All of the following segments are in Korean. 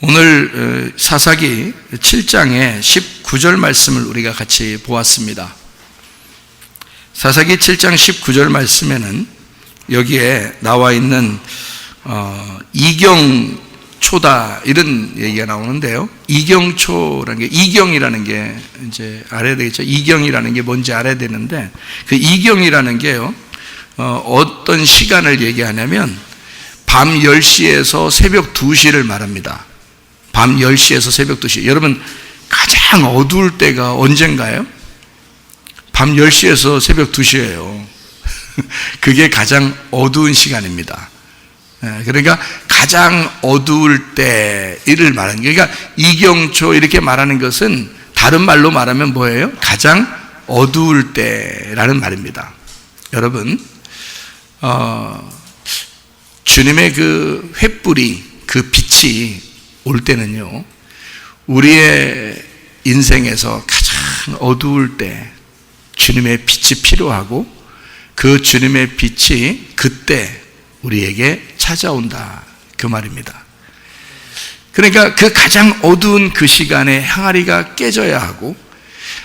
오늘 사사기 7장의 19절 말씀을 우리가 같이 보았습니다. 사사기 7장 19절 말씀에는 여기에 나와 있는 이경초다 이런 얘기가 나오는데요. 이경초라는 게, 이경이라는 게 이제 알아야 되겠죠. 이경이라는 게 뭔지 알아야 되는데, 그 이경이라는 게요, 어떤 시간을 얘기하냐면 밤 10시에서 새벽 2시를 말합니다. 밤 10시에서 새벽 2시. 여러분, 가장 어두울 때가 언젠가요? 밤 10시에서 새벽 2시예요. 그게 가장 어두운 시간입니다. 그러니까 가장 어두울 때를 말하는 거예요. 그러니까 이경초 이렇게 말하는 것은 다른 말로 말하면 뭐예요? 가장 어두울 때라는 말입니다. 여러분, 주님의 그 횃불이, 그 빛이 올 때는요, 우리의 인생에서 가장 어두울 때 주님의 빛이 필요하고, 그 주님의 빛이 그때 우리에게 찾아온다, 그 말입니다. 그러니까 그 가장 어두운 그 시간에 항아리가 깨져야 하고,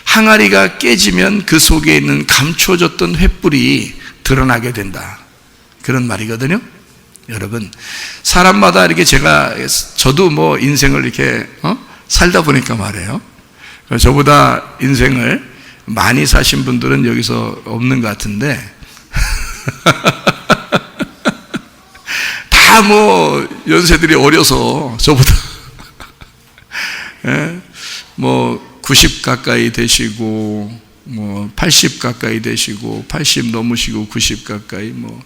항아리가 깨지면 그 속에 있는 감춰졌던 횃불이 드러나게 된다, 그런 말이거든요. 여러분, 사람마다 이렇게 저도 뭐 인생을 이렇게 살다 보니까 말이에요. 저보다 인생을 많이 사신 분들은 여기서 없는 것 같은데 다 뭐 연세들이 어려서 저보다 뭐 90 가까이 되시고, 뭐 80 가까이 되시고, 80 넘으시고 90 가까이, 뭐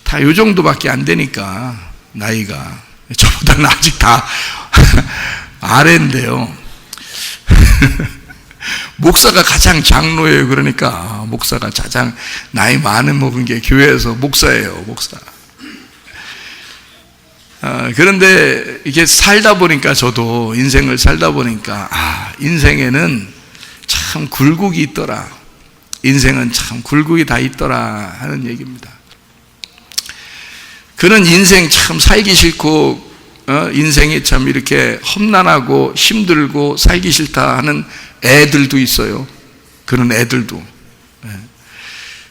다 요 정도밖에 안 되니까, 나이가 저보다는 아직 다 아래인데요. 목사가 가장 장로예요. 그러니까 목사가 가장 나이 많은 먹은 게 교회에서 목사예요, 목사. 그런데 이게 살다 보니까, 저도 인생을 살다 보니까, 인생에는 참 굴곡이 있더라, 인생은 참 굴곡이 다 있더라 하는 얘기입니다. 그런 인생 참 살기 싫고, 인생이 참 이렇게 험난하고 힘들고 살기 싫다 하는 애들도 있어요. 그런 애들도.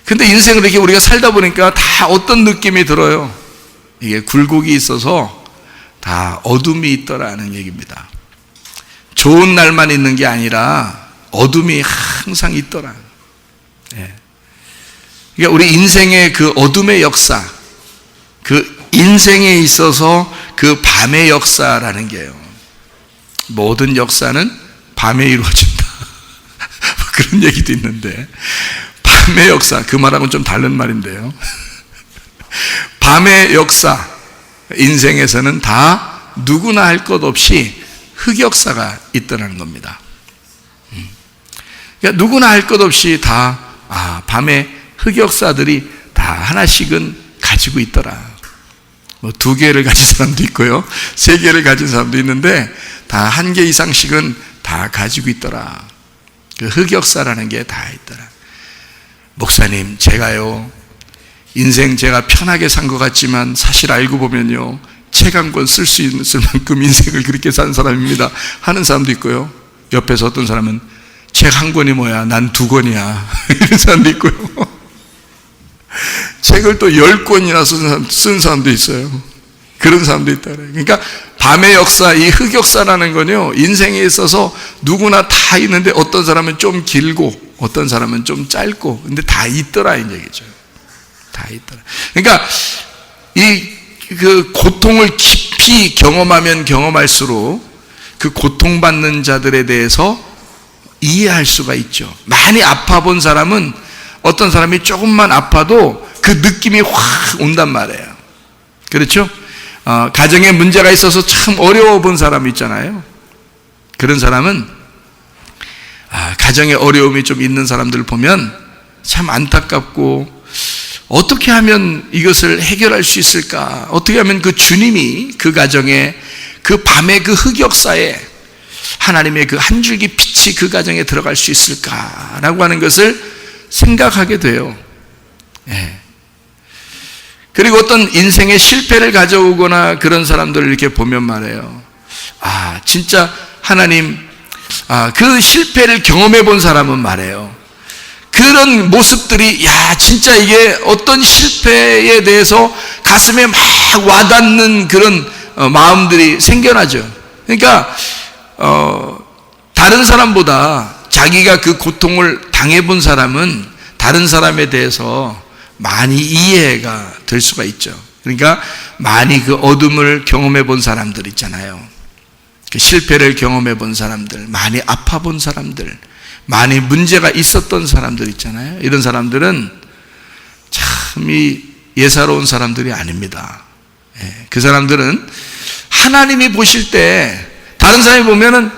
근데 인생을 이렇게 우리가 살다 보니까 다 어떤 느낌이 들어요? 이게 굴곡이 있어서 다 어둠이 있더라는 얘기입니다. 좋은 날만 있는 게 아니라 어둠이 항상 있더라. 그러니까 우리 인생의 그 어둠의 역사, 그 인생에 있어서 그 밤의 역사라는 게요, 모든 역사는 밤에 이루어진다 그런 얘기도 있는데, 밤의 역사, 그 말하고는 좀 다른 말인데요, 밤의 역사, 인생에서는 다 누구나 할 것 없이 흑역사가 있다는 겁니다. 그러니까 누구나 할 것 없이 다 밤에 흑역사들이 다 하나씩은 가지고 있더라. 뭐 2개를 가진 사람도 있고요, 3개를 가진 사람도 있는데 다 1개 이상씩은 다 가지고 있더라. 그 흑역사라는 게 다 있더라. 목사님, 제가요, 인생 제가 편하게 산 것 같지만 사실 알고 보면요, 책 한 권 쓸 수 있을 만큼 인생을 그렇게 산 사람입니다 하는 사람도 있고요, 옆에서 어떤 사람은 책 한 권이 뭐야, 난 2권이야 이런 사람도 있고요, 책을 또 10권이나 쓴 사람도 있어요. 그런 사람도 있다. 그러니까 밤의 역사, 이 흑역사라는 건요, 인생에 있어서 누구나 다 있는데, 어떤 사람은 좀 길고 어떤 사람은 좀 짧고, 근데 다 있더라 이 얘기죠. 다 있더라. 그러니까 그 고통을 깊이 경험하면 경험할수록 그 고통받는 자들에 대해서 이해할 수가 있죠. 많이 아파 본 사람은, 어떤 사람이 조금만 아파도 그 느낌이 확 온단 말이에요. 그렇죠? 가정에 문제가 있어서 참 어려워 본 사람 있잖아요. 그런 사람은 가정에 어려움이 좀 있는 사람들 보면 참 안타깝고, 어떻게 하면 이것을 해결할 수 있을까? 어떻게 하면 그 주님이 그 가정에, 그 밤의 그 흑역사에 하나님의 그 한 줄기 빛이 그 가정에 들어갈 수 있을까라고 하는 것을 생각하게 돼요. 그리고 어떤 인생의 실패를 가져오거나 그런 사람들을 이렇게 보면 말해요, 진짜 하나님, 그 실패를 경험해 본 사람은 말해요. 그런 모습들이, 진짜 이게 어떤 실패에 대해서 가슴에 막 와닿는 그런 마음들이 생겨나죠. 그러니까, 다른 사람보다 자기가 그 고통을 당해본 사람은 다른 사람에 대해서 많이 이해가 될 수가 있죠. 그러니까 많이 그 어둠을 경험해 본 사람들 있잖아요. 그 실패를 경험해 본 사람들, 많이 아파 본 사람들, 많이 문제가 있었던 사람들 있잖아요. 이런 사람들은 참 예사로운 사람들이 아닙니다. 그 사람들은 하나님이 보실 때 다른 사람이 보면은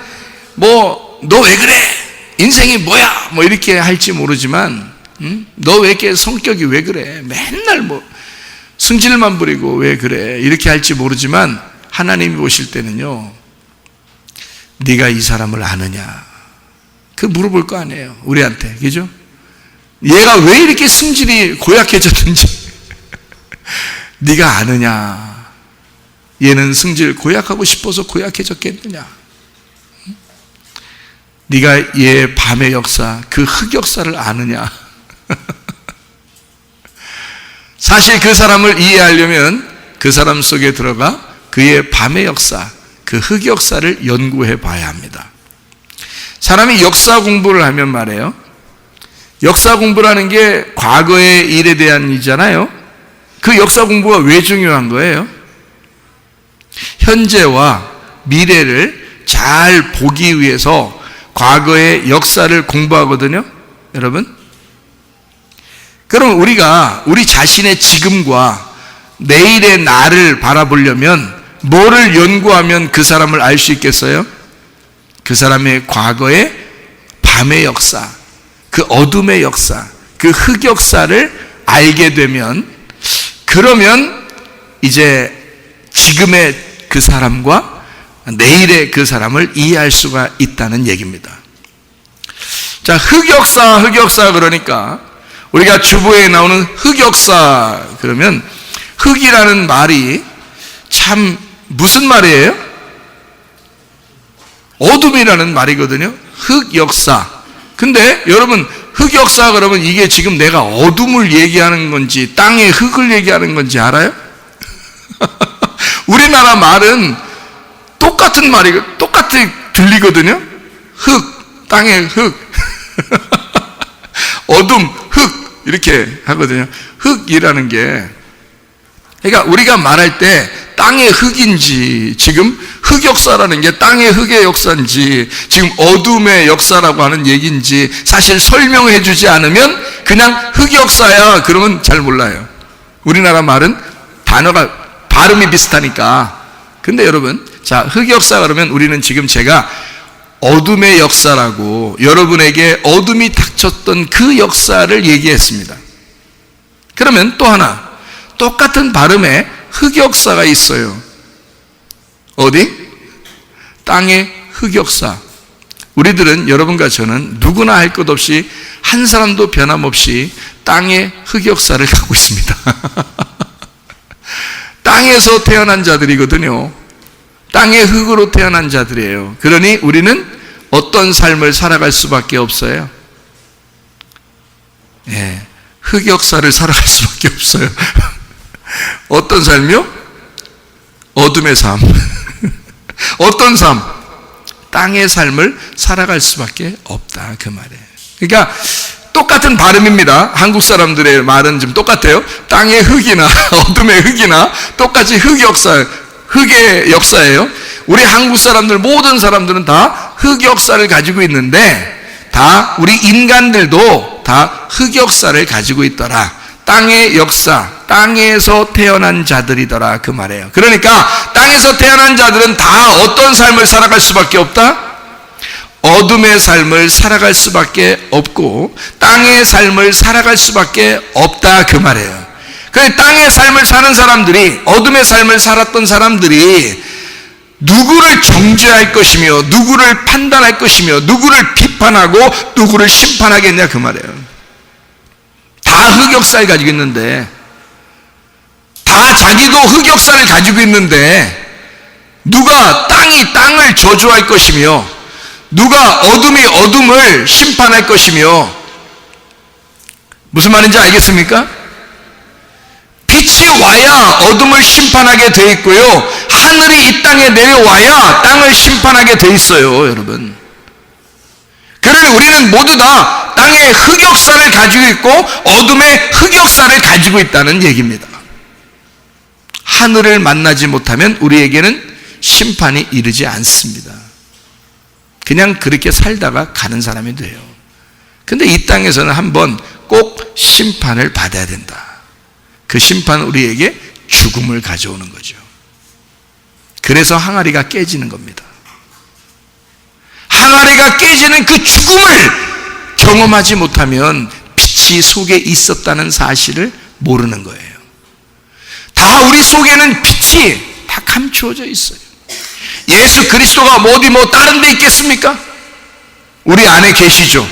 너 왜 그래? 인생이 뭐야? 이렇게 할지 모르지만, 너 왜 이렇게 성격이 왜 그래? 맨날 승질만 부리고 왜 그래? 이렇게 할지 모르지만 하나님이 보실 때는요, 네가 이 사람을 아느냐? 그 물어볼 거 아니에요, 우리한테. 그죠? 얘가 왜 이렇게 성질이 고약해졌는지 네가 아느냐? 얘는 성질 고약하고 싶어서 고약해졌겠느냐? 네가 얘의 밤의 역사, 그 흑역사를 아느냐? 사실 그 사람을 이해하려면 그 사람 속에 들어가 그의 밤의 역사, 그 흑역사를 연구해 봐야 합니다. 사람이 역사 공부를 하면 말이에요, 역사 공부라는 게 과거의 일에 대한 일이잖아요. 그 역사 공부가 왜 중요한 거예요? 현재와 미래를 잘 보기 위해서 과거의 역사를 공부하거든요, 여러분. 그럼 우리가 우리 자신의 지금과 내일의 나를 바라보려면 뭐를 연구하면 그 사람을 알 수 있겠어요? 그 사람의 과거의 밤의 역사, 그 어둠의 역사, 그 흑역사를 알게 되면, 그러면 이제 지금의 그 사람과 내일의 그 사람을 이해할 수가 있다는 얘기입니다. 자, 흑역사 그러니까 우리가 주보에 나오는 흑역사 그러면, 흑이라는 말이 참 무슨 말이에요? 어둠이라는 말이거든요. 흑역사. 근데 여러분, 흑역사 그러면 이게 지금 내가 어둠을 얘기하는 건지 땅의 흑을 얘기하는 건지 알아요? 우리나라 말은 똑같은 말이 똑같이 들리거든요. 흑, 땅의 흑. 어둠, 흑 이렇게 하거든요. 흑이라는 게, 그러니까 우리가 말할 때 땅의 흑인지, 지금 흑역사라는 게 땅의 흑의 역사인지, 지금 어둠의 역사라고 하는 얘기인지 사실 설명해 주지 않으면 그냥 흑역사야 그러면 잘 몰라요. 우리나라 말은 단어가 발음이 비슷하니까. 근데 여러분, 자, 흑역사 그러면 우리는 지금 제가 어둠의 역사라고 여러분에게 어둠이 닥쳤던 그 역사를 얘기했습니다. 그러면 또 하나, 똑같은 발음에 흑역사가 있어요. 어디? 땅의 흑역사. 우리들은, 여러분과 저는 누구나 할 것 없이 한 사람도 변함없이 땅의 흑역사를 갖고 있습니다. 땅에서 태어난 자들이거든요. 땅의 흙으로 태어난 자들이에요. 그러니 우리는 어떤 삶을 살아갈 수밖에 없어요? 흑역사를 살아갈 수밖에 없어요. 어떤 삶이요? 어둠의 삶. 어떤 삶? 땅의 삶을 살아갈 수밖에 없다, 그 말이에요. 그러니까 똑같은 발음입니다. 한국 사람들의 말은 좀 똑같아요. 땅의 흙이나 어둠의 흙이나 똑같이 흙의 역사예요. 우리 한국 사람들, 모든 사람들은 다 흑역사를 가지고 있는데, 다 우리 인간들도 다 흑역사를 가지고 있더라. 땅의 역사, 땅에서 태어난 자들이더라, 그 말이에요. 그러니까 땅에서 태어난 자들은 다 어떤 삶을 살아갈 수밖에 없다? 어둠의 삶을 살아갈 수밖에 없고 땅의 삶을 살아갈 수밖에 없다, 그 말이에요. 그 땅의 삶을 사는 사람들이, 어둠의 삶을 살았던 사람들이 누구를 정죄할 것이며 누구를 판단할 것이며 누구를 비판하고 누구를 심판하겠냐, 그 말이에요. 다 흑역사를 가지고 있는데, 다 자기도 흑역사를 가지고 있는데, 누가 땅이 땅을 저주할 것이며 누가 어둠이 어둠을 심판할 것이며, 무슨 말인지 알겠습니까? 빛이 와야 어둠을 심판하게 돼 있고요, 하늘이 이 땅에 내려와야 땅을 심판하게 돼 있어요, 여러분. 그러니 우리는 모두 다 땅의 흑역사를 가지고 있고 어둠의 흑역사를 가지고 있다는 얘기입니다. 하늘을 만나지 못하면 우리에게는 심판이 이르지 않습니다. 그냥 그렇게 살다가 가는 사람이 돼요. 근데 이 땅에서는 한번 꼭 심판을 받아야 된다. 그 심판은 우리에게 죽음을 가져오는 거죠. 그래서 항아리가 깨지는 겁니다. 항아리가 깨지는 그 죽음을 경험하지 못하면 빛이 속에 있었다는 사실을 모르는 거예요. 다 우리 속에는 빛이 다 감추어져 있어요. 예수 그리스도가 어디 다른 데 있겠습니까? 우리 안에 계시죠.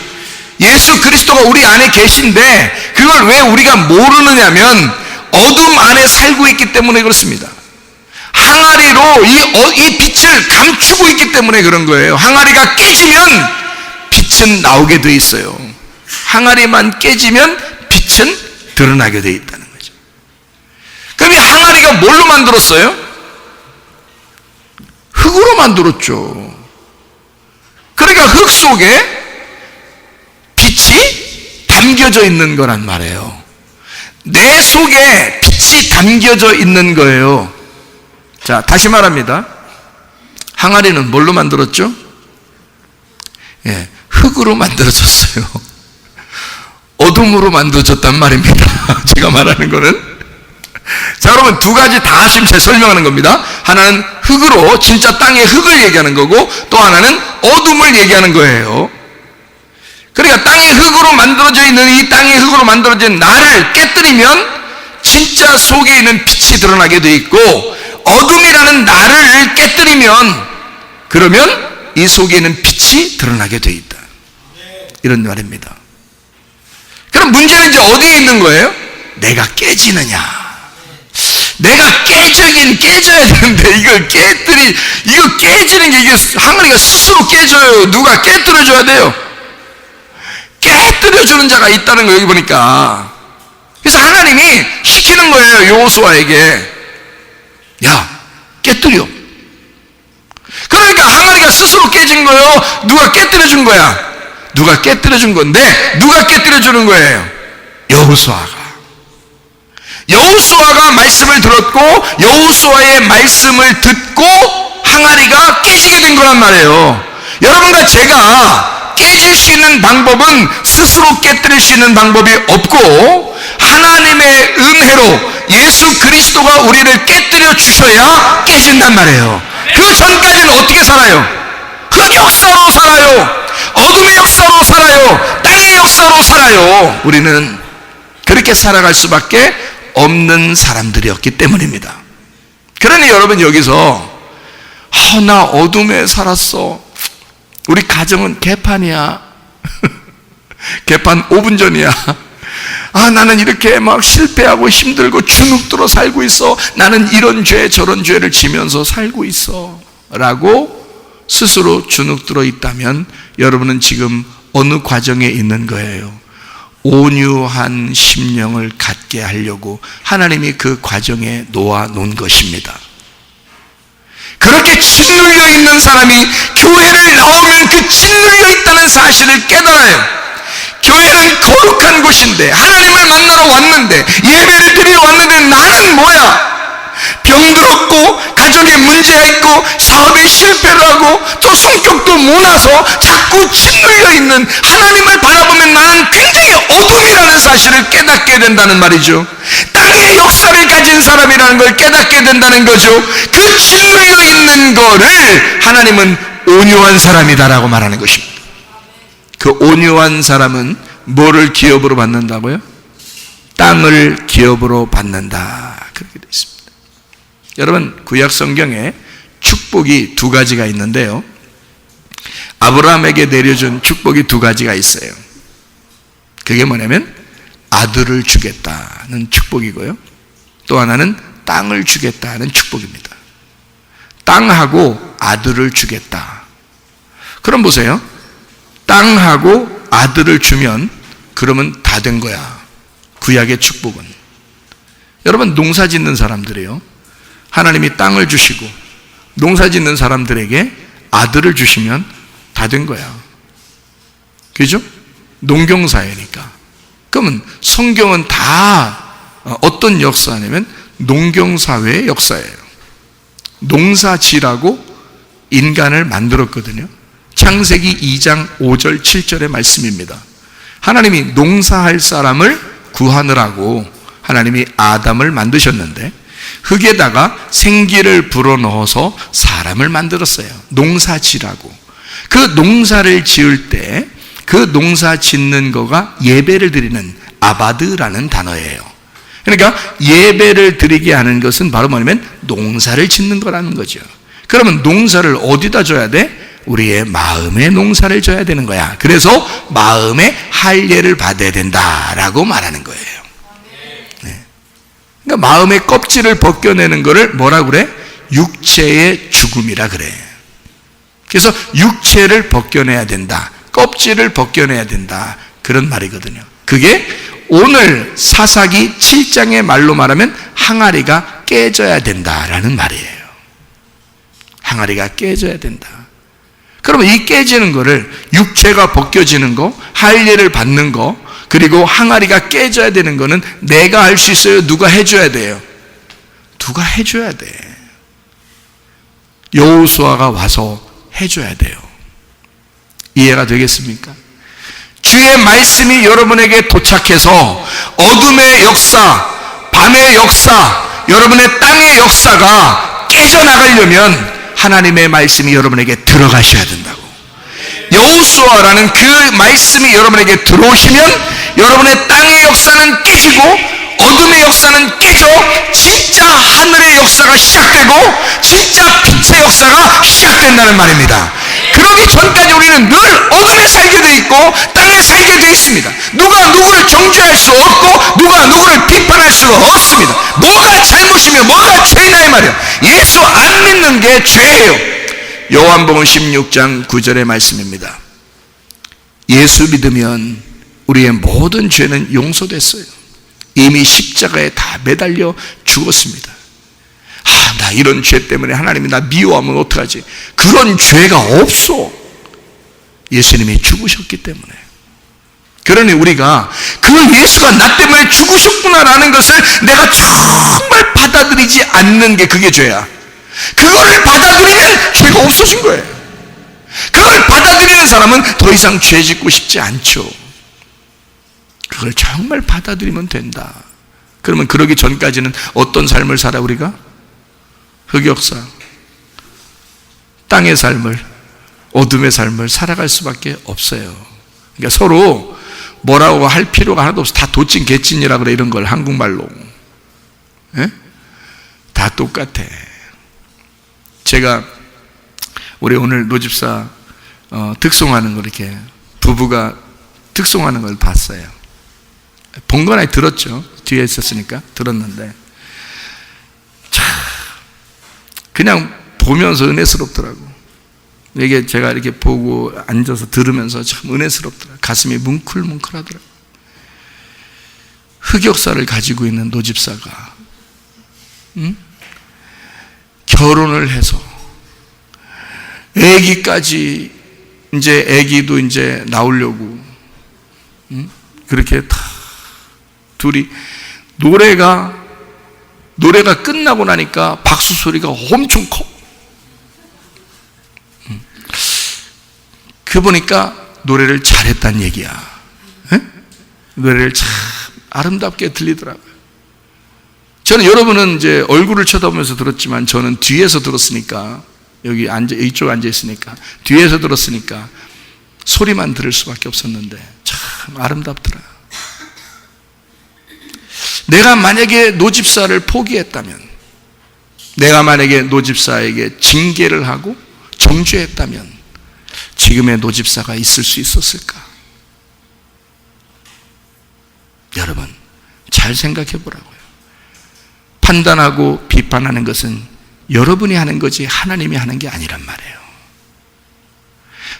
예수 그리스도가 우리 안에 계신데 그걸 왜 우리가 모르느냐면 어둠 안에 살고 있기 때문에 그렇습니다. 항아리로 이 빛을 감추고 있기 때문에 그런 거예요. 항아리가 깨지면 빛은 나오게 돼 있어요. 항아리만 깨지면 빛은 드러나게 돼 있다는 거죠. 그럼 이 항아리가 뭘로 만들었어요? 흙으로 만들었죠. 그러니까 흙 속에 빛이 담겨져 있는 거란 말이에요. 내 속에 빛이 담겨져 있는 거예요. 자, 다시 말합니다. 항아리는 뭘로 만들었죠? 예, 흙으로 만들어졌어요. 어둠으로 만들어졌단 말입니다. 제가 말하는 거는. 자, 여러분 두 가지 다 지금 제가 설명하는 겁니다. 하나는 흙으로, 진짜 땅의 흙을 얘기하는 거고, 또 하나는 어둠을 얘기하는 거예요. 그러니까 땅의 흙으로 만들어져 있는, 이 땅의 흙으로 만들어진 나를 깨뜨리면 진짜 속에 있는 빛이 드러나게 돼 있고, 어둠이라는 나를 깨뜨리면, 그러면 이 속에 있는 빛이 드러나게 돼 있다. 이런 말입니다. 그럼 문제는 이제 어디에 있는 거예요? 내가 깨지느냐. 내가 깨지긴 깨져야 되는데 이거 깨지는 게, 이게 항아리가 스스로 깨져요. 누가 깨뜨려줘야 돼요. 깨뜨려주는 자가 있다는 거 여기 보니까. 그래서 하나님이 시키는 거예요, 여호수아에게. 야, 깨뜨려. 그러니까 항아리가 스스로 깨진 거예요? 누가 깨뜨려준 거야? 누가 깨뜨려준 건데, 누가 깨뜨려주는 거예요? 여호수아가. 여호수아가 말씀을 들었고, 여호수아의 말씀을 듣고 항아리가 깨지게 된 거란 말이에요. 여러분과 제가 깨질 수 있는 방법은 스스로 깨뜨릴 수 있는 방법이 없고, 하나님의 은혜로 예수 그리스도가 우리를 깨뜨려 주셔야 깨진단 말이에요. 그 전까지는 어떻게 살아요? 흑역사로 살아요. 어둠의 역사로 살아요. 땅의 역사로 살아요. 우리는 그렇게 살아갈 수밖에 없는 사람들이었기 때문입니다. 그러니 여러분 여기서 나 어둠에 살았어. 우리 가정은 개판이야. 개판 5분 전이야. 나는 이렇게 막 실패하고 힘들고 주눅들어 살고 있어. 나는 이런 죄 저런 죄를 지면서 살고 있어 라고 스스로 주눅들어 있다면 여러분은 지금 어느 과정에 있는 거예요? 온유한 심령을 갖게 하려고 하나님이 그 과정에 놓아 놓은 것입니다. 그렇게 짓눌려 있는 사람이 교회를 나오면 그 짓눌려 있다는 사실을 깨달아요. 교회는 거룩한 곳인데, 하나님을 만나러 왔는데, 예배를 드리러 왔는데 나는 뭐야? 병들었고 가정에 문제가 있고 사업에 실패를 하고 또 성격도 모나서 자꾸 짓눌려 있는, 하나님을 바라보면 나는 굉장히 어둠이라는 사실을 깨닫게 된다는 말이죠. 땅의 역사를 가진 사람이라는 걸 깨닫게 된다는 거죠. 그 짓눌려 있는 거를 하나님은 온유한 사람이다라고 말하는 것입니다. 그 온유한 사람은 뭐를 기업으로 받는다고요? 땅을 기업으로 받는다, 그렇게 되어 있습니다. 여러분 구약 성경에 축복이 두 가지가 있는데요, 아브라함에게 내려준 축복이 두 가지가 있어요. 그게 뭐냐면 아들을 주겠다는 축복이고요, 또 하나는 땅을 주겠다는 축복입니다. 땅하고 아들을 주겠다, 그럼 보세요. 땅하고 아들을 주면 그러면 다 된 거야. 구약의 축복은. 여러분, 농사 짓는 사람들이에요. 하나님이 땅을 주시고 농사 짓는 사람들에게 아들을 주시면 다 된 거야. 그죠? 농경사회니까. 그러면 성경은 다 어떤 역사냐면 농경사회의 역사예요. 농사지라고 인간을 만들었거든요. 창세기 2장 5절 7절의 말씀입니다. 하나님이 농사할 사람을 구하느라고 하나님이 아담을 만드셨는데 흙에다가 생기를 불어넣어서 사람을 만들었어요. 농사지라고. 그 농사를 지을 때 그 농사 짓는 거가 예배를 드리는 아바드라는 단어예요. 그러니까 예배를 드리게 하는 것은 바로 뭐냐면 농사를 짓는 거라는 거죠. 그러면 농사를 어디다 줘야 돼? 우리의 마음의 농사를 줘야 되는 거야. 그래서 마음의 할례를 받아야 된다라고 말하는 거예요. 네. 그러니까 마음의 껍질을 벗겨내는 거를 뭐라고 그래? 육체의 죽음이라 그래. 그래서 육체를 벗겨내야 된다. 껍질을 벗겨내야 된다. 그런 말이거든요. 그게 오늘 사사기 7장의 말로 말하면 항아리가 깨져야 된다라는 말이에요. 항아리가 깨져야 된다. 그러면 이 깨지는 거를 육체가 벗겨지는 거, 할례를 받는 거, 그리고 항아리가 깨져야 되는 거는 내가 할 수 있어요? 누가 해줘야 돼요? 누가 해줘야 돼. 여호수아가 와서 해줘야 돼요. 이해가 되겠습니까? 주의 말씀이 여러분에게 도착해서 어둠의 역사, 밤의 역사, 여러분의 땅의 역사가 깨져나가려면 하나님의 말씀이 여러분에게 들어가셔야 된다고. 여호수아라는 그 말씀이 여러분에게 들어오시면 여러분의 땅의 역사는 깨지고 어둠의 역사는 깨져 진짜 하늘의 역사가 시작되고 진짜 빛의 역사가 시작된다는 말입니다. 그러기 전까지 우리는 늘 어둠에 살게 돼 있고 땅에 살게 돼 있습니다. 누가 누구를 정죄할 수 없고 누가 누구를 비판할 수가 없습니다. 뭐가 잘못이며 뭐가 죄냐 이 말이에요. 예수 안 믿는 게 죄예요. 요한복음 16장 9절의 말씀입니다. 예수 믿으면 우리의 모든 죄는 용서됐어요. 이미 십자가에 다 매달려 죽었습니다. 나 이런 죄 때문에 하나님이 나 미워하면 어떡하지? 그런 죄가 없어. 예수님이 죽으셨기 때문에. 그러니 우리가 그 예수가 나 때문에 죽으셨구나라는 것을 내가 정말 받아들이지 않는 게 그게 죄야. 그거를 받아들이면 죄가 없어진 거예요. 그걸 받아들이는 사람은 더 이상 죄 짓고 싶지 않죠. 그걸 정말 받아들이면 된다. 그러면 그러기 전까지는 어떤 삶을 살아 우리가? 흑역사, 땅의 삶을, 어둠의 삶을 살아갈 수밖에 없어요. 그러니까 서로 뭐라고 할 필요가 하나도 없어. 다 도찐 개찐이라 그래, 이런 걸 한국말로. 예? 다 똑같아. 제가 우리 오늘 노집사 특송하는 거 이렇게 부부가 특송하는 걸 봤어요. 본 건 아니 들었죠. 뒤에 있었으니까 들었는데 그냥 보면서 은혜스럽더라고. 이게 제가 이렇게 보고 앉아서 들으면서 참 은혜스럽더라고. 가슴이 뭉클뭉클하더라고. 흑역사를 가지고 있는 노집사가 결혼을 해서 아기까지 이제 아기도 이제 나오려고 그렇게 다 둘이 노래가 끝나고 나니까 박수 소리가 엄청 커. 그 보니까 노래를 잘했다는 얘기야. 에? 노래를 참 아름답게 들리더라고요. 저는 여러분은 이제 얼굴을 쳐다보면서 들었지만 저는 뒤에서 들었으니까 이쪽 앉아 있으니까 뒤에서 들었으니까 소리만 들을 수밖에 없었는데 참 아름답더라. 내가 만약에 노집사를 포기했다면, 내가 만약에 노집사에게 징계를 하고 정죄했다면 지금의 노집사가 있을 수 있었을까? 여러분 잘 생각해 보라고요. 판단하고 비판하는 것은 여러분이 하는 거지 하나님이 하는 게 아니란 말이에요.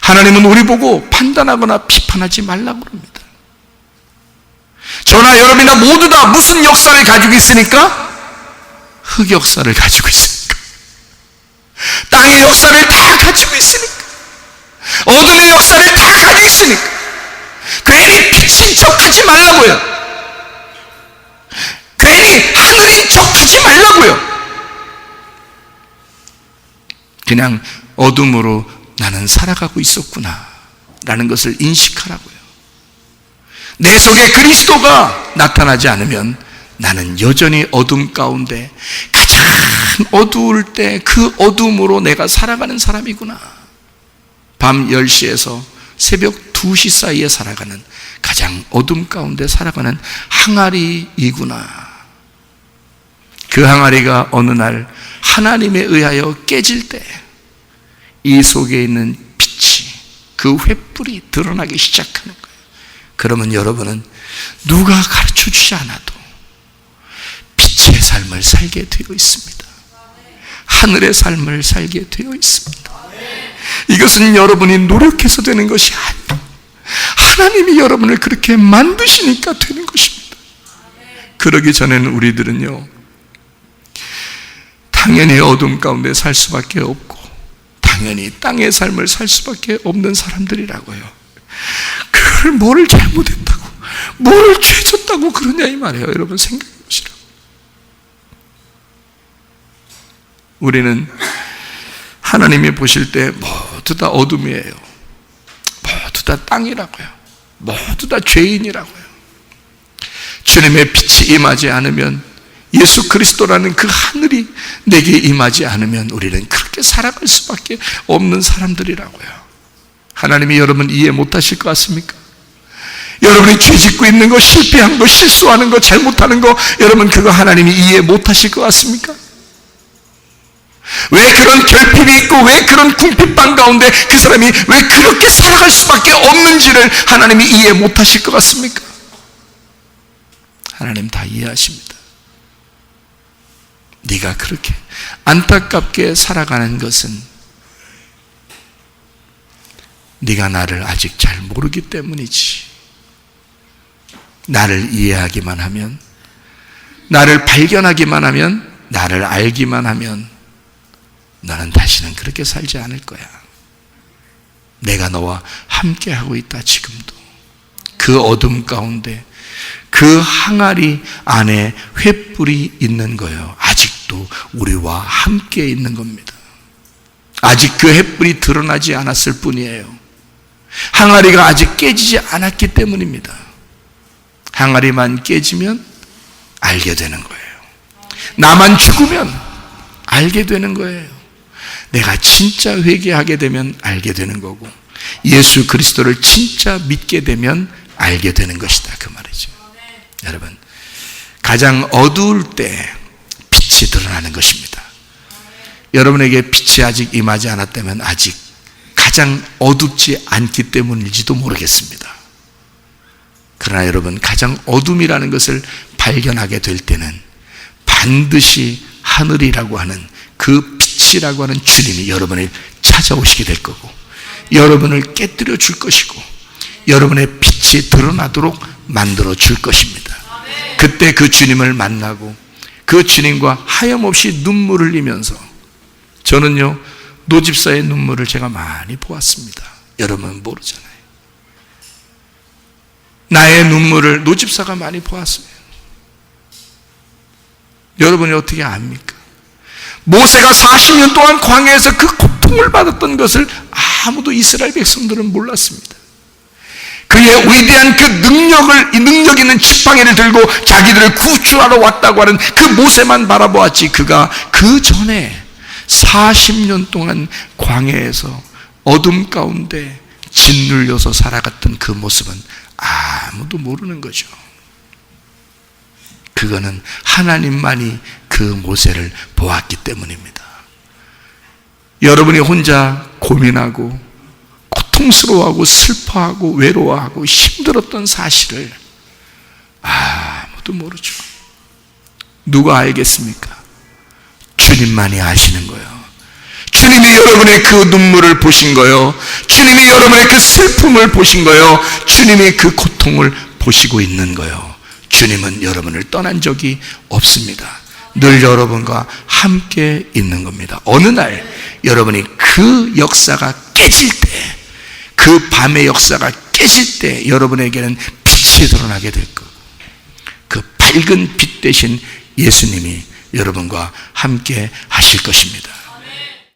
하나님은 우리 보고 판단하거나 비판하지 말라고 합니다. 저나 여러분이나 모두 다 무슨 역사를 가지고 있으니까? 흑역사를 가지고 있으니까. 땅의 역사를 다 가지고 있으니까. 어둠의 역사를 다 가지고 있으니까. 괜히 빛인 척하지 말라고요. 괜히 하늘인 척하지 말라고요. 그냥 어둠으로 나는 살아가고 있었구나 라는 것을 인식하라고요. 내 속에 그리스도가 나타나지 않으면 나는 여전히 어둠 가운데 가장 어두울 때 그 어둠으로 내가 살아가는 사람이구나. 밤 10시에서 새벽 2시 사이에 살아가는 가장 어둠 가운데 살아가는 항아리이구나. 그 항아리가 어느 날 하나님에 의하여 깨질 때 이 속에 있는 빛이, 그 횃불이 드러나기 시작하는 거예요. 그러면 여러분은 누가 가르쳐 주지 않아도 빛의 삶을 살게 되어 있습니다. 하늘의 삶을 살게 되어 있습니다. 이것은 여러분이 노력해서 되는 것이 아니에요. 하나님이 여러분을 그렇게 만드시니까 되는 것입니다. 그러기 전에는 우리들은요, 당연히 어둠 가운데 살 수밖에 없고 당연히 땅의 삶을 살 수밖에 없는 사람들이라고요. 그걸 뭐를 잘못했다고, 뭐를 죄졌다고 그러냐 이 말이에요. 여러분 생각해 보시라고. 우리는 하나님이 보실 때 모두 다 어둠이에요. 모두 다 땅이라고요. 모두 다 죄인이라고요. 주님의 빛이 임하지 않으면, 예수 그리스도라는 그 하늘이 내게 임하지 않으면 우리는 그렇게 살아갈 수밖에 없는 사람들이라고요. 하나님이 여러분 이해 못하실 것 같습니까? 여러분이 죄 짓고 있는 거, 실패한 거, 실수하는 거, 잘못하는 거, 여러분 그거 하나님이 이해 못하실 것 같습니까? 왜 그런 결핍이 있고 왜 그런 궁핍방 가운데 그 사람이 왜 그렇게 살아갈 수밖에 없는지를 하나님이 이해 못하실 것 같습니까? 하나님 다 이해하십니다. 네가 그렇게 안타깝게 살아가는 것은 네가 나를 아직 잘 모르기 때문이지. 나를 이해하기만 하면, 나를 발견하기만 하면, 나를 알기만 하면 너는 다시는 그렇게 살지 않을 거야. 내가 너와 함께하고 있다. 지금도 그 어둠 가운데 그 항아리 안에 횃불이 있는 거예요. 아직도 우리와 함께 있는 겁니다. 아직 그 횃불이 드러나지 않았을 뿐이에요. 항아리가 아직 깨지지 않았기 때문입니다. 항아리만 깨지면 알게 되는 거예요. 나만 죽으면 알게 되는 거예요. 내가 진짜 회개하게 되면 알게 되는 거고, 예수 그리스도를 진짜 믿게 되면 알게 되는 것이다, 그 말이죠. 여러분, 가장 어두울 때 빛이 드러나는 것입니다. 여러분에게 빛이 아직 임하지 않았다면 아직 가장 어둡지 않기 때문일지도 모르겠습니다. 그러나 여러분, 가장 어둠이라는 것을 발견하게 될 때는 반드시 하늘이라고 하는 그 빛이라고 하는 주님이 여러분을 찾아오시게 될 거고, 여러분을 깨뜨려 줄 것이고, 여러분의 빛이 드러나도록 만들어 줄 것입니다. 그때 그 주님을 만나고 그 주님과 하염없이 눈물을 흘리면서, 저는요 노집사의 눈물을 제가 많이 보았습니다. 여러분은 모르잖아요. 나의 눈물을 노집사가 많이 보았어요. 여러분이 어떻게 압니까? 모세가 40년 동안 광야에서 그 고통을 받았던 것을 아무도 이스라엘 백성들은 몰랐습니다. 그의 위대한 그 능력 있는 지팡이를 들고 자기들을 구출하러 왔다고 하는 그 모세만 바라보았지, 그가 그 전에 40년 동안 광야에서 어둠 가운데 짓눌려서 살아갔던 그 모습은 아무도 모르는 거죠. 그거는 하나님만이 그 모세를 보았기 때문입니다. 여러분이 혼자 고민하고 고통스러워하고 슬퍼하고 외로워하고 힘들었던 사실을 아무도 모르죠. 누가 알겠습니까? 주님만이 아시는 거예요. 주님이 여러분의 그 눈물을 보신 거요. 주님이 여러분의 그 슬픔을 보신 거요. 주님이 그 고통을 보시고 있는 거요. 주님은 여러분을 떠난 적이 없습니다. 늘 여러분과 함께 있는 겁니다. 어느 날 여러분이 그 역사가 깨질 때, 그 밤의 역사가 깨질 때 여러분에게는 빛이 드러나게 될 거고, 그 밝은 빛 대신 예수님이 여러분과 함께 하실 것입니다.